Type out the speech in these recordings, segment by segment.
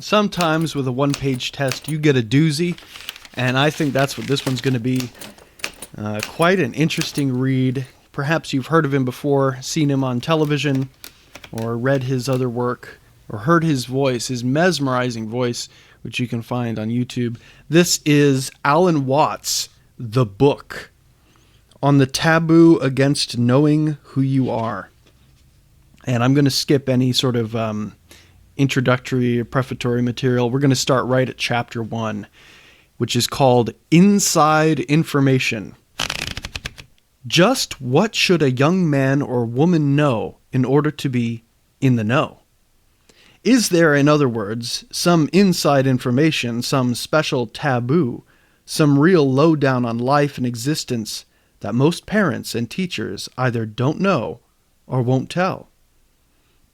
Sometimes with a one-page test, you get a doozy, and I think that's what this one's going to be. Quite an interesting read. Perhaps you've heard of him before, seen him on television, or read his other work, or heard his voice, his mesmerizing voice, which you can find on YouTube. This is Alan Watts, The Book, on the taboo against knowing who you are. And I'm going to skip any sort of introductory or prefatory material. We're going to start right at chapter 1, which is called Inside Information. Just what should a young man or woman know in order to be in the know? Is there, in other words, some inside information, some special taboo, some real lowdown on life and existence that most parents and teachers either don't know or won't tell?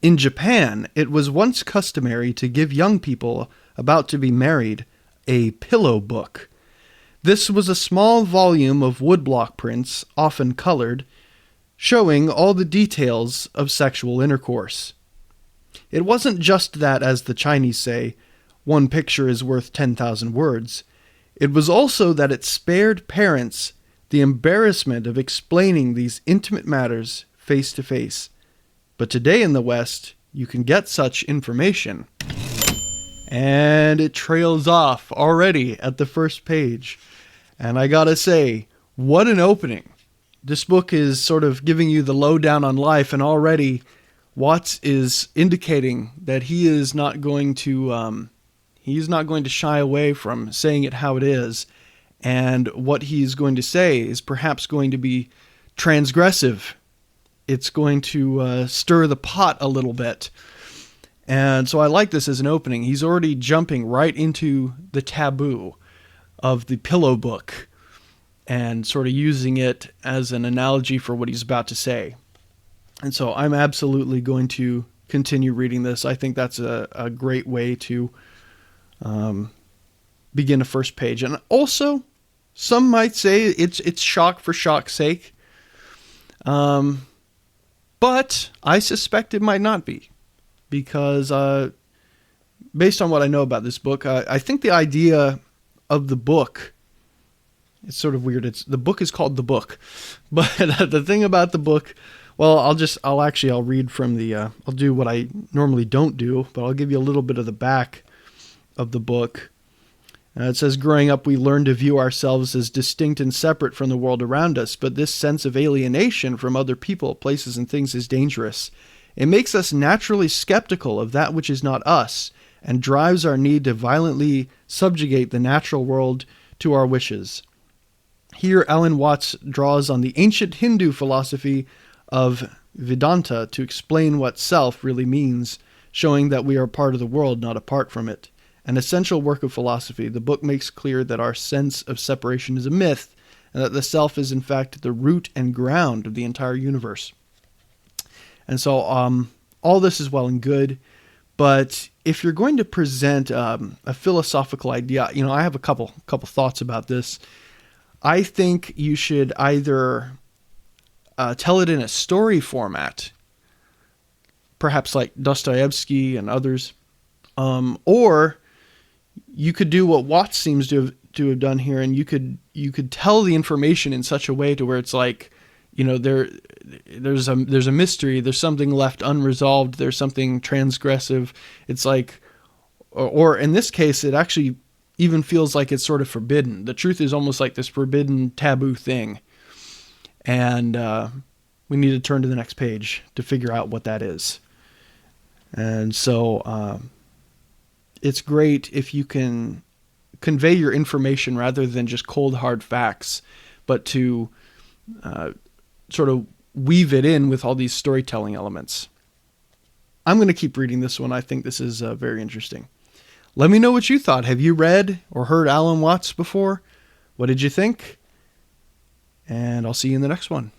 In Japan, it was once customary to give young people about to be married a pillow book. This was a small volume of woodblock prints, often colored, showing all the details of sexual intercourse. It wasn't just that, as the Chinese say, one picture is worth 10,000 words. It was also that it spared parents the embarrassment of explaining these intimate matters face to face. But today in the West, you can get such information. And it trails off already at the first page. And I gotta say, what an opening. This book is sort of giving you the lowdown on life, and already Watts is indicating that he is not going to shy away from saying it how it is. And what he's going to say is perhaps going to be transgressive. It's going to stir the pot a little bit. And so I like this as an opening. He's already jumping right into the taboo of the pillow book and sort of using it as an analogy for what he's about to say. And so I'm absolutely going to continue reading this. I think that's a great way to begin a first page. And also, some might say it's shock for shock's sake. But I suspect it might not be, because based on what I know about this book, I think the idea of the book, it's sort of weird. The book is called The Book, but the thing about the book, well, I'll read from I'll do what I normally don't do, but I'll give you a little bit of the back of the book. It says, growing up, we learned to view ourselves as distinct and separate from the world around us, but this sense of alienation from other people, places, and things is dangerous. It makes us naturally skeptical of that which is not us, and drives our need to violently subjugate the natural world to our wishes. Here, Alan Watts draws on the ancient Hindu philosophy of Vedanta to explain what self really means, showing that we are part of the world, not apart from it. An essential work of philosophy, the book makes clear that our sense of separation is a myth, and that the self is in fact the root and ground of the entire universe. And so all this is well and good, but if you're going to present a philosophical idea, I have a couple thoughts about this. I think you should either tell it in a story format, perhaps like Dostoevsky and others, or you could do what Watts seems to have done here, and you could tell the information in such a way to where it's like, there's a mystery, there's something left unresolved, there's something transgressive. It's like, or in this case, it actually even feels like it's sort of forbidden. The truth is almost like this forbidden taboo thing, and we need to turn to the next page to figure out what that is. And so it's great if you can convey your information rather than just cold hard facts, but to sort of weave it in with all these storytelling elements. I'm going to keep reading this one. I think this is very interesting. Let me know what you thought. Have you read or heard Alan Watts before? What did you think? And I'll see you in the next one.